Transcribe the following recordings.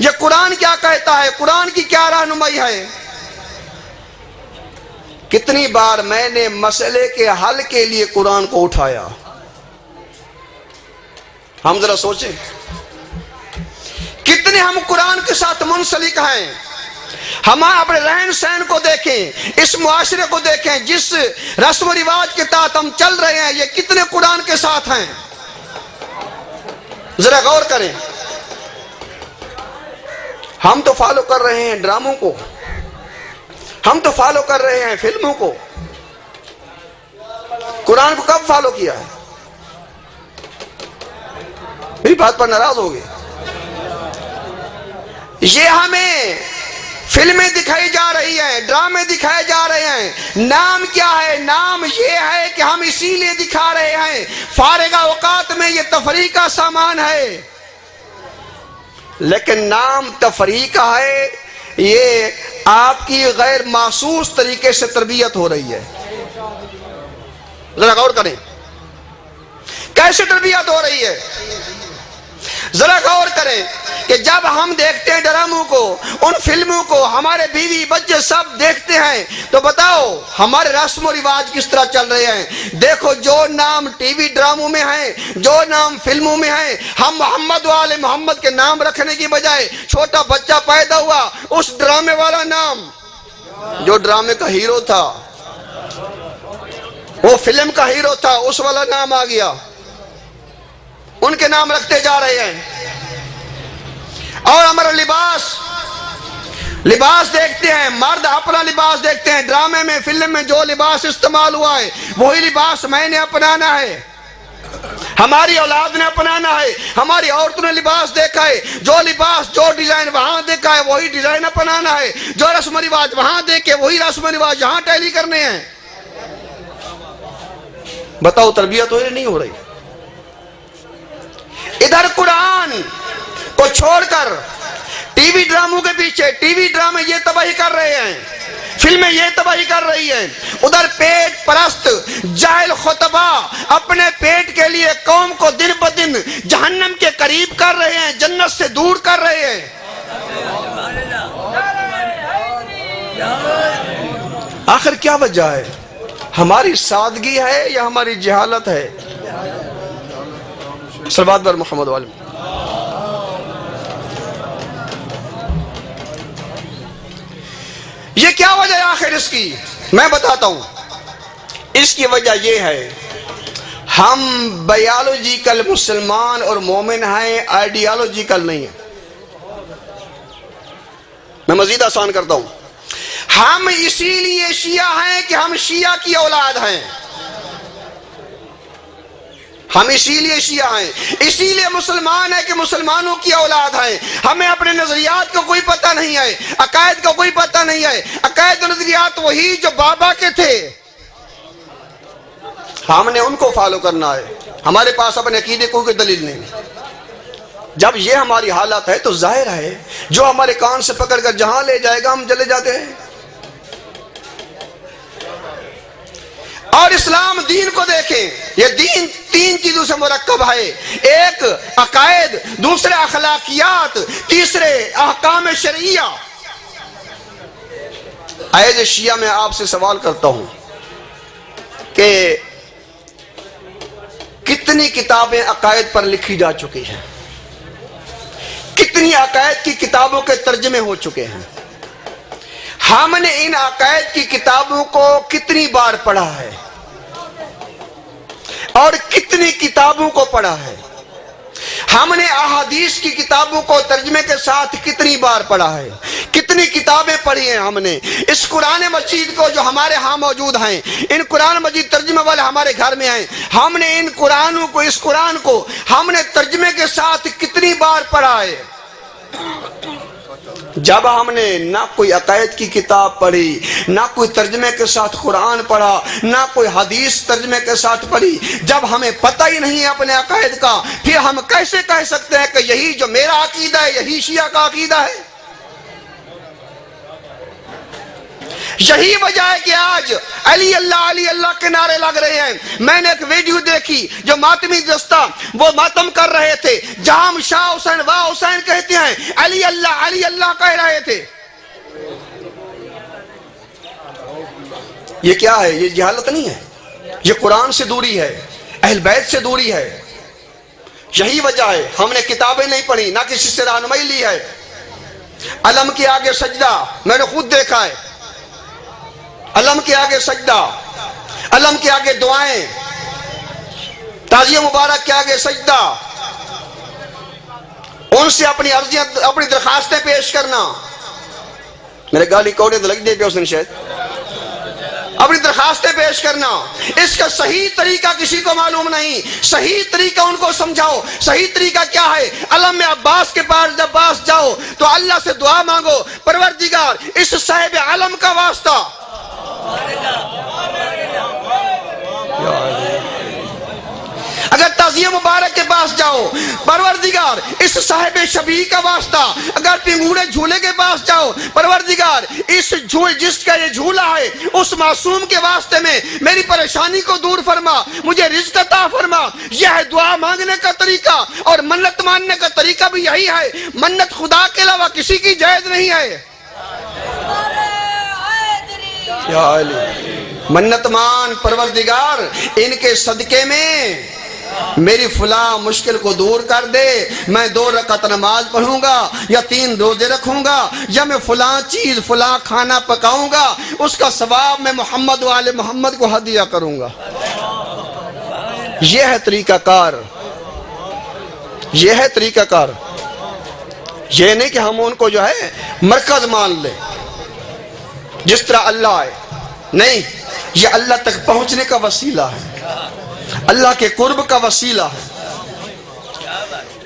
یہ قرآن کیا کہتا ہے، قرآن کی کیا رہنمائی ہے۔ کتنی بار میں نے مسئلے کے حل کے لیے قرآن کو اٹھایا، ہم ذرا سوچیں کتنے ہم قرآن کے ساتھ منسلک ہیں۔ ہم اپنے رہن سہن کو دیکھیں، اس معاشرے کو دیکھیں، جس رسم و رواج کے تحت ہم چل رہے ہیں، یہ کتنے قرآن کے ساتھ ہیں، ذرا غور کریں۔ ہم تو فالو کر رہے ہیں ڈراموں کو، ہم تو فالو کر رہے ہیں فلموں کو، قرآن کو کب فالو کیا ہے؟ میری بات پر ناراض ہوگے؟ یہ ہمیں فلمیں دکھائی جا رہی ہیں، ڈرامے دکھائے جا رہے ہیں، نام کیا ہے؟ نام یہ ہے کہ ہم اسی لیے دکھا رہے ہیں، فارغ اوقات میں یہ تفریح کا سامان ہے، لیکن نام تفریح کا ہے، یہ آپ کی غیر محسوس طریقے سے تربیت ہو رہی ہے۔ ذرا غور کریں کیسے تربیت ہو رہی ہے، ذرا غور کریں کہ جب ہم دیکھتے ہیں ڈراموں کو، ان فلموں کو، ہمارے بیوی بچے سب دیکھتے ہیں، تو بتاؤ ہمارے رسم و رواج کس طرح چل رہے ہیں۔ دیکھو جو نام ٹی وی ڈراموں میں ہیں، جو نام فلموں میں ہیں، ہم محمد والے محمد کے نام رکھنے کی بجائے چھوٹا بچہ پیدا ہوا، اس ڈرامے والا نام، جو ڈرامے کا ہیرو تھا، وہ فلم کا ہیرو تھا، اس والا نام آ گیا، ان کے نام رکھتے جا رہے ہیں۔ اور ہمارا لباس دیکھتے ہیں، مرد اپنا لباس دیکھتے ہیں، ڈرامے میں فلم میں جو لباس استعمال ہوا ہے وہی لباس میں نے اپنانا ہے، ہماری اولاد نے اپنانا ہے، ہماری عورتوں نے لباس دیکھا ہے، جو لباس جو ڈیزائن وہاں دیکھا ہے وہی ڈیزائن اپنانا ہے، جو رسم و رواج وہاں دیکھے وہی رسم و رواج یہاں ٹیلی کرنے ہیں۔ بتاؤ تربیت ہو رہی نہیں ہو رہی؟ ادھر قرآن کو چھوڑ کر ٹی وی ڈراموں کے پیچھے، ٹی وی ڈرامے یہ تباہی کر رہے ہیں، فلمیں یہ تباہی کر رہی ہیں، ادھر پیٹ پرست جاہل خطبہ اپنے پیٹ کے لیے قوم کو دن بدن جہنم کے قریب کر رہے ہیں، جنت سے دور کر رہے ہیں۔ آخر کیا وجہ ہے؟ ہماری سادگی ہے یا ہماری جہالت ہے؟ صلوات بر محمد والے۔ یہ کیا وجہ ہے آخر اس کی؟ میں بتاتا ہوں۔ اس کی وجہ یہ ہے، ہم بایولوجیکل مسلمان اور مومن ہیں، آئیڈیالوجیکل نہیں ہیں۔ میں مزید آسان کرتا ہوں، ہم اسی لیے شیعہ ہیں کہ ہم شیعہ کی اولاد ہیں، ہم اسی لیے شیعہ ہیں، اسی لیے مسلمان ہیں کہ مسلمانوں کی اولاد ہیں۔ ہمیں اپنے نظریات کا کوئی پتہ نہیں ہے، عقائد کا کوئی پتہ نہیں ہے، عقائد و نظریات وہی جو بابا کے تھے، ہم نے ان کو فالو کرنا ہے، ہمارے پاس اپنے عقیدے کو کوئی دلیل نہیں۔ جب یہ ہماری حالت ہے تو ظاہر ہے جو ہمارے کان سے پکڑ کر جہاں لے جائے گا ہم چلے جاتے ہیں۔ اور اسلام دین کو دیکھیں، یہ دین تین چیزوں سے مرکب ہے، ایک عقائد، دوسرے اخلاقیات، تیسرے احکام شرعیہ۔ ایز شیعہ میں آپ سے سوال کرتا ہوں کہ کتنی کتابیں عقائد پر لکھی جا چکی ہیں، کتنی عقائد کی کتابوں کے ترجمے ہو چکے ہیں، ہم نے ان عقائد کی کتابوں کو کتنی بار پڑھا ہے اور کتنی کتابوں کو پڑھا ہے، ہم نے احادیث کی کتابوں کو ترجمے کے ساتھ کتنی بار پڑھا ہے، کتنی کتابیں پڑھی ہیں ہم نے۔ اس قرآن مجید کو جو ہمارے ہاں موجود ہیں، ان قرآن مجید ترجمے والے ہمارے گھر میں ہیں، ہم نے ان قرآنوں کو، اس قرآن کو ہم نے ترجمے کے ساتھ کتنی بار پڑھا ہے۔ جب ہم نے نہ کوئی عقائد کی کتاب پڑھی، نہ کوئی ترجمے کے ساتھ قرآن پڑھا، نہ کوئی حدیث ترجمے کے ساتھ پڑھی، جب ہمیں پتہ ہی نہیں ہے اپنے عقائد کا، پھر ہم کیسے کہہ سکتے ہیں کہ یہی جو میرا عقیدہ ہے یہی شیعہ کا عقیدہ ہے؟ یہی وجہ ہے کہ آج علی اللہ کے نعرے لگ رہے ہیں. میں نے ایک ویڈیو دیکھی جو ماتمی دستہ وہ ماتم کر رہے تھے, جہاں ہم شاہ حسین واہ حسین کہتے ہیں, علی اللہ کہہ رہے تھے. یہ کیا ہے؟ یہ جہالت نہیں ہے, یہ قرآن سے دوری ہے, اہل بیت سے دوری ہے. یہی وجہ ہے ہم نے کتابیں نہیں پڑھی, نہ کسی سے رہنمائی لی ہے. علم کے آگے سجدہ میں نے خود دیکھا ہے, علم کے آگے سجدہ, علم کے آگے دعائیں, تازیہ مبارک کے آگے سجدہ, ان سے اپنی عرضیاں اپنی درخواستیں پیش کرنا. میرے گالی کوڑے تو لگ دے پہ اس نے شاید اپنی درخواستیں پیش کرنا. اس کا صحیح طریقہ کسی کو معلوم نہیں. صحیح طریقہ ان کو سمجھاؤ. صحیح طریقہ کیا ہے؟ علم عباس کے پاس جب پاس جاؤ تو اللہ سے دعا مانگو, پروردگار اس صاحب علم کا واسطہ. اگر تعزیہ مبارک کے پاس جاؤ, پروردگار اس صاحب شبیہ کا واسطہ. اگر پنگوڑے جھولے کے پاس جاؤ, پروردگار اس جس کا یہ جھولا ہے اس معصوم کے واسطے میں میری پریشانی کو دور فرما, مجھے رزق عطا فرما. یہ ہے دعا مانگنے کا طریقہ, اور منت ماننے کا طریقہ بھی یہی ہے. منت خدا کے علاوہ کسی کی جائز نہیں ہے. منت مان, پروردگار ان کے صدقے میں میری فلاں مشکل کو دور کر دے. میں 2 رکعت نماز پڑھوں گا, یا 3 روزے رکھوں گا, یا میں فلاں چیز فلاں کھانا پکاؤں گا, اس کا ثواب میں محمد و آل محمد کو ہدیہ کروں گا. یہ ہے طریقہ کار, یہ ہے طریقہ کار. یہ نہیں کہ ہم ان کو جو ہے مرکز مان لیں جس طرح اللہ ہے. نہیں, یہ اللہ تک پہنچنے کا وسیلہ ہے, اللہ کے قرب کا وسیلہ ہے.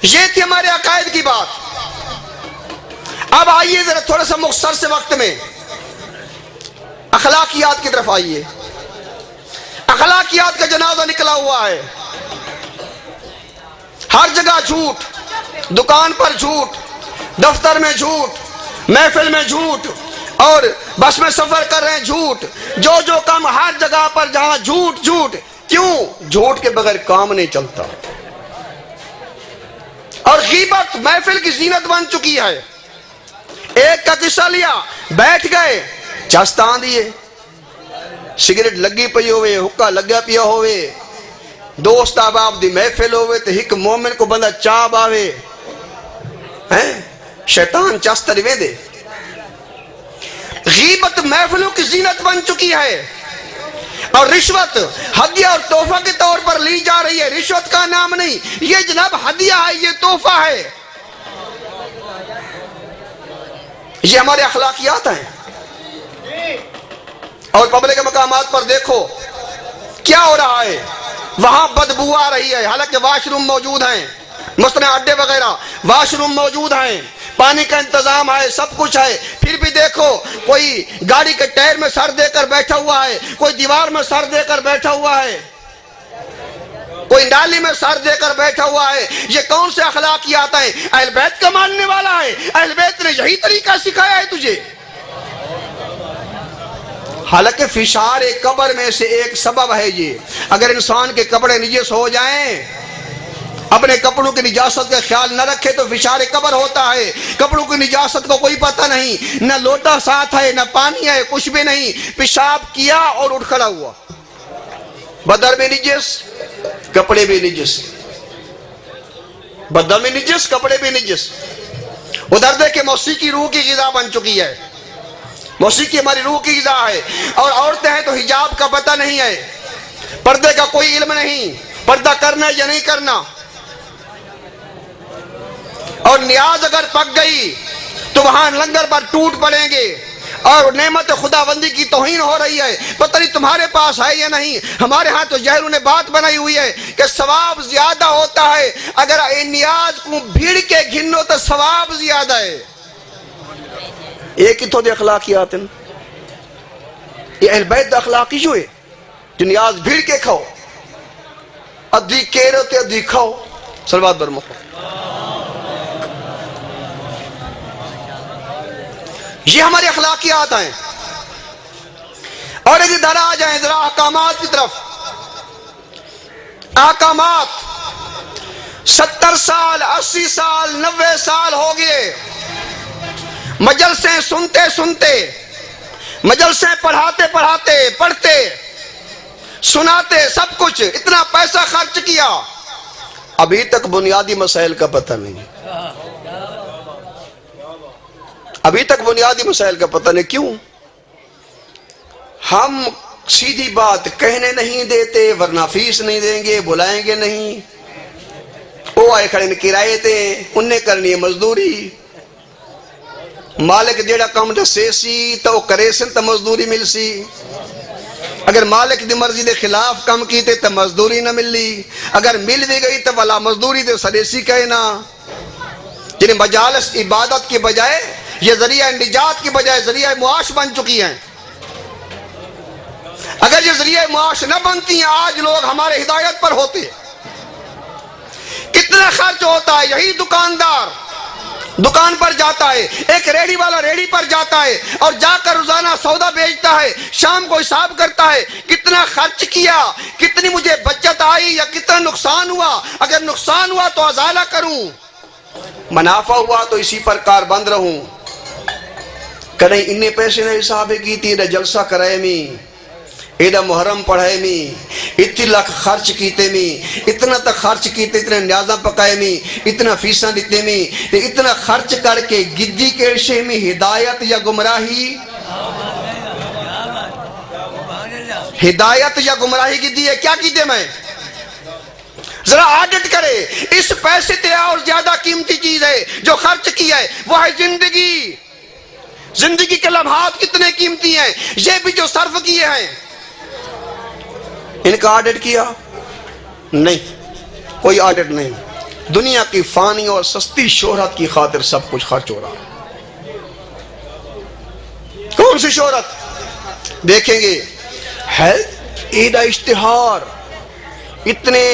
یہ تھی ہمارے عقائد کی بات. اب آئیے ذرا تھوڑا سا مختصر سے وقت میں اخلاقیات کی طرف آئیے. اخلاقیات کا جنازہ نکلا ہوا ہے. ہر جگہ جھوٹ, دکان پر جھوٹ, دفتر میں جھوٹ, محفل میں جھوٹ, اور بس میں سفر کر رہے ہیں جھوٹ. جو کام ہر جگہ پر جہاں جھوٹ جھوٹ. کیوں؟ جھوٹ کے بغیر کام نہیں چلتا. اور غیبت محفل کی زینت بن چکی ہے. ایک کا قصہ لیا, بیٹھ گئے, چستان دیے, سگریٹ لگی پئی ہوئے, حکا لگا پیا ہوئے, دوست احباب دی محفل ہوئے تو ایک مومن کو بندہ چاہ باوے, شیطان چاستر وے دے. غیبت محفلوں کی زینت بن چکی ہے. اور رشوت ہدیہ اور تحفہ کے طور پر لی جا رہی ہے. رشوت کا نام نہیں, یہ جناب ہدیہ ہے, یہ تحفہ ہے. یہ ہمارے اخلاقیات ہیں. اور پبلک مقامات پر دیکھو کیا ہو رہا ہے. وہاں بدبو آ رہی ہے, حالانکہ واش روم موجود ہیں, مصنوعی اڈے وغیرہ واش روم موجود ہیں, پانی کا انتظام ہے, سب کچھ ہے. پھر بھی دیکھو کوئی گاڑی کے ٹائر میں سر دے کر بیٹھا ہوا ہے, کوئی دیوار میں سر دے کر بیٹھا ہوا ہے, کوئی نالی میں سر دے کر بیٹھا ہوا ہے. یہ کون سے اخلاقیات ہیں؟ اہل بیت کا ماننے والا ہے. اہل بیت نے یہی طریقہ سکھایا ہے تجھے. حالانکہ فشار قبر میں سے ایک سبب ہے یہ. اگر انسان کے کپڑے نجس ہو جائیں, اپنے کپڑوں کی نجاست کا خیال نہ رکھے تو فشار قبر ہوتا ہے. کپڑوں کی نجاست کو کوئی پتہ نہیں, نہ لوٹا ساتھ ہے, نہ پانی ہے, کچھ بھی نہیں. پیشاب کیا اور اٹھ کھڑا ہوا, بدن میں نجس, کپڑے بھی نجس, بدن میں نجس, کپڑے بھی نجس. ادھر دیکھیں موسیقی روح کی غذا بن چکی ہے. موسیقی ہماری روح کی غذا ہے. اور عورتیں ہیں تو حجاب کا پتہ نہیں ہے, پردے کا کوئی علم نہیں, پردہ کرنا یا نہیں کرنا. اور نیاز اگر پک گئی تو وہاں لنگر پر ٹوٹ پڑیں گے, اور نعمت خداوندی کی توہین ہو رہی ہے. پتہ نہیں تمہارے پاس ہے یا نہیں. ہمارے ہاں تو جہلوں نے بات بنائی ہوئی ہے کہ ثواب زیادہ ہوتا ہے اگر نیاز کو بھیڑ کے گھنو تو ثواب زیادہ ہے. ایک ہی تو دے اخلاقیات ہیں. یہ اہل بیت اخلاقی جو ہے جو نیاز بھیڑ کے کھاؤ, ادھی کیرو تے ادھی کھاؤ. صلوات بر محمد. یہ ہمارے اخلاقیات ہیں. اور ایک ادھر آ جائیں ذرا احکامات کی طرف. احکامات 70 سال 80 سال 90 سال ہو گئے مجلسیں سنتے سنتے، مجلسیں پڑھاتے پڑھاتے، پڑھتے سناتے، سب کچھ اتنا پیسہ خرچ کیا، ابھی تک بنیادی مسائل کا پتہ نہیں. ابھی تک بنیادی مسائل کا پتہ نہیں. کیوں؟ ہم سیدھی بات کہنے نہیں دیتے، ورنہ فیس نہیں دیں گے، بلائیں گے نہیں. وہ آئے کھڑے کرائے تے انہیں کرنی ہے مزدوری. مالک جیڑا کام دسے سی تو کرے سن تو مزدوری مل سی. اگر مالک دی مرضی دے خلاف کام کیتے تو مزدوری نہ ملی. اگر مل بھی گئی تو والا مزدوری دے سریسی کہنا. جنہیں مجالس عبادت کی بجائے یہ ذریعہ نجات کی بجائے ذریعہ معاش بن چکی ہیں. اگر یہ ذریعہ معاش نہ بنتی ہیں آج لوگ ہمارے ہدایت پر ہوتے. کتنا خرچ ہوتا ہے. یہی دکاندار دکان پر جاتا ہے، ایک ریڑھی والا ریڑھی پر جاتا ہے اور جا کر روزانہ سودا بیچتا ہے، شام کو حساب کرتا ہے کتنا خرچ کیا، کتنی مجھے بچت آئی یا کتنا نقصان ہوا. اگر نقصان ہوا تو ازالہ کروں، منافع ہوا تو اسی پر کار بند رہوں. کہیں انہیں پیسے نہ حساب کی تھی نہ جلسہ کرائے میں، ایڈا محرم پڑھائے میں، اتنی لاکھ خرچ کیتے میں، اتنا تک خرچ کیتے، اتنے نیازہ پکائے میں، اتنا فیساں دیتے میں، اتنا خرچ کر کے گدی کیشے میں ہدایت یا گمراہی، ہدایت یا گمراہی گدی ہے. کیا کیتے میں؟ ذرا آڈٹ کرے. اس پیسے تے اور زیادہ قیمتی چیز ہے جو خرچ کیا ہے وہ ہے زندگی. زندگی کے لمحات کتنے قیمتی ہیں، یہ بھی جو صرف کیے ہیں. ان کا آڈٹ کیا؟ نہیں، کوئی آڈٹ نہیں. دنیا کی فانی اور سستی شہرت کی خاطر سب کچھ خرچ ہو رہا ہے. کون سی شہرت؟ دیکھیں گے ہے ایڈا اشتہار، اتنے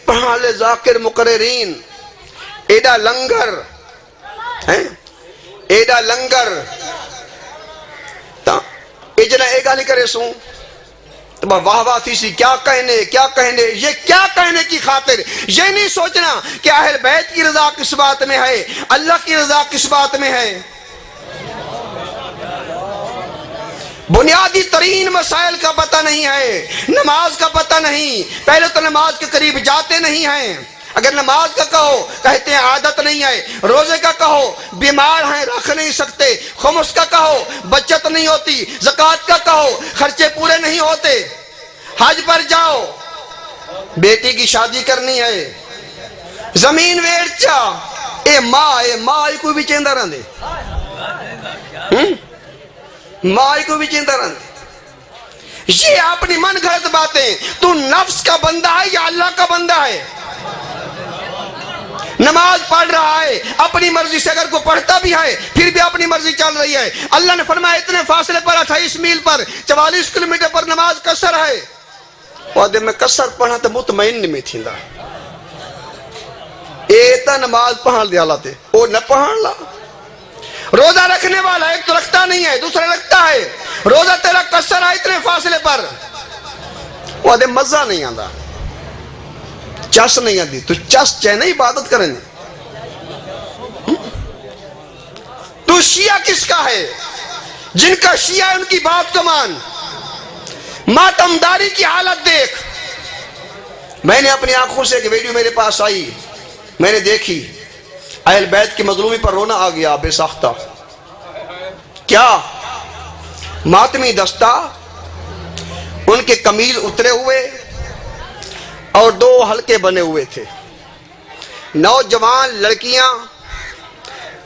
پڑھالے ذاکر مقررین، ایڈا لنگر، ایڈا لنگر. اجنا ایک گالی کرے سوں تو واہ واہ تھی سی کیا کہنے کیا کہنے. یہ کیا کہنے کی خاطر یہ نہیں سوچنا کہ اہل بیت کی رضا کس بات میں ہے، اللہ کی رضا کس بات میں ہے. بنیادی ترین مسائل کا پتہ نہیں ہے، نماز کا پتہ نہیں. پہلے تو نماز کے قریب جاتے نہیں ہیں. اگر نماز کا کہو کہتے ہیں عادت نہیں ہے، روزے کا کہو بیمار ہیں رکھ نہیں سکتے، خمس کا کہو بچت نہیں ہوتی، زکوٰۃ کا کہو خرچے پورے نہیں ہوتے. حج پر جاؤ بیٹی کی شادی کرنی ہے، زمین ویچا اے ماں کو بھی چیندہ رہن دے، ماں کو بھی چیندہ رہن دے. یہ اپنی من گھڑت باتیں. تو نفس کا بندہ ہے یا اللہ کا بندہ ہے؟ نماز پڑھ رہا ہے اپنی مرضی سے، اگر کوئی پڑھتا بھی ہے پھر بھی اپنی مرضی چل رہی ہے. اللہ نے فرمایا اتنے فاصلے پر 28 میل پر 44 کلومیٹر پر نماز قصر ہے. وعدے میں قصر پڑھا تو مطمئن میں تھیندا ایتا نماز پڑھان دیا لاتے وہ نہ پڑھان لا. روزہ رکھنے والا ایک تو رکھتا نہیں ہے دوسرا رکھتا ہے، روزہ تیرا قصر ہے اتنے فاصلے پر. وعدے مزہ نہیں آندا، چس نہیں آتی. تو چس چہنے عبادت کریں. تو شیعہ کس کا ہے؟ جن کا شیعہ ہے ان کی بات کو مان. ماتمداری کی حالت دیکھ. میں نے اپنی آنکھوں سے ایک ویڈیو میرے پاس آئی، میں نے دیکھی، اہل بیت کی مظلومی پر رونا آ گیا بے ساختہ. کیا ماتمی دستہ، ان کے قمیض اترے ہوئے اور 2 حلقے بنے ہوئے تھے. نوجوان لڑکیاں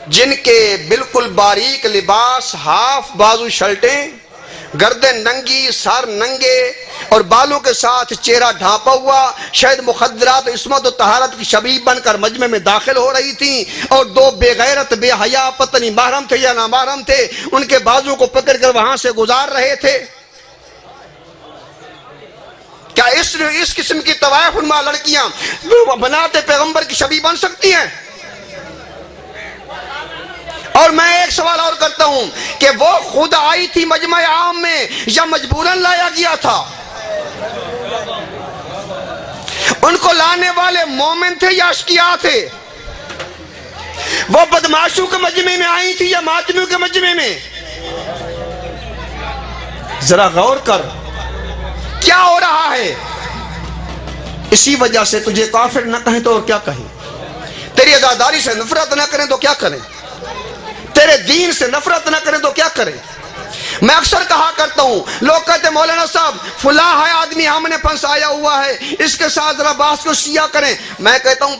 جن کے بالکل باریک لباس، ہاف بازو شرٹیں، گردن ننگی، سر ننگے اور بالوں کے ساتھ چہرہ ڈھانپا ہوا، شاید مخدرات عصمت و طہارت کی شبیہ بن کر مجمع میں داخل ہو رہی تھیں. اور 2 بے غیرت بے حیا، پتہ نہیں محرم تھے یا نامحرم تھے، ان کے بازو کو پکڑ کر وہاں سے گزار رہے تھے. کیا اس قسم کی طوائف فرما لڑکیاں بناتے پیغمبر کی شبیہ بن سکتی ہیں؟ اور میں ایک سوال اور کرتا ہوں، کہ وہ خود آئی تھی مجمع عام میں یا مجبوراً لایا گیا تھا؟ ان کو لانے والے مومن تھے یا اشقیاء تھے؟ وہ بدماشوں کے مجمع میں آئی تھی یا ماتمیوں کے مجمع میں؟ ذرا غور کر، کیا ہو رہا ہے؟ اسی وجہ سے تجھے کافر نہ کہیں تو اور کیا کہیں، تیری عزاداری سے نفرت نہ کریں تو کیا کریں، تیرے دین سے نفرت نہ کریں تو کیا کریں۔ میں اکثر کہا کرتا ہوں، لوگ کہتے مولانا صاحب فلاں ہے آدمی ہم نے پھنسایا ہوا ہے، اس کے ساتھ ذرا بحث کو شیعہ کریں۔ میں کہتا ہوں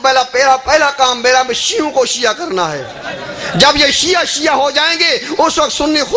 پہلا کام میرا شیعوں کو شیعہ کرنا ہے۔ جب یہ شیعہ ہو جائیں گے اس وقت سنی خود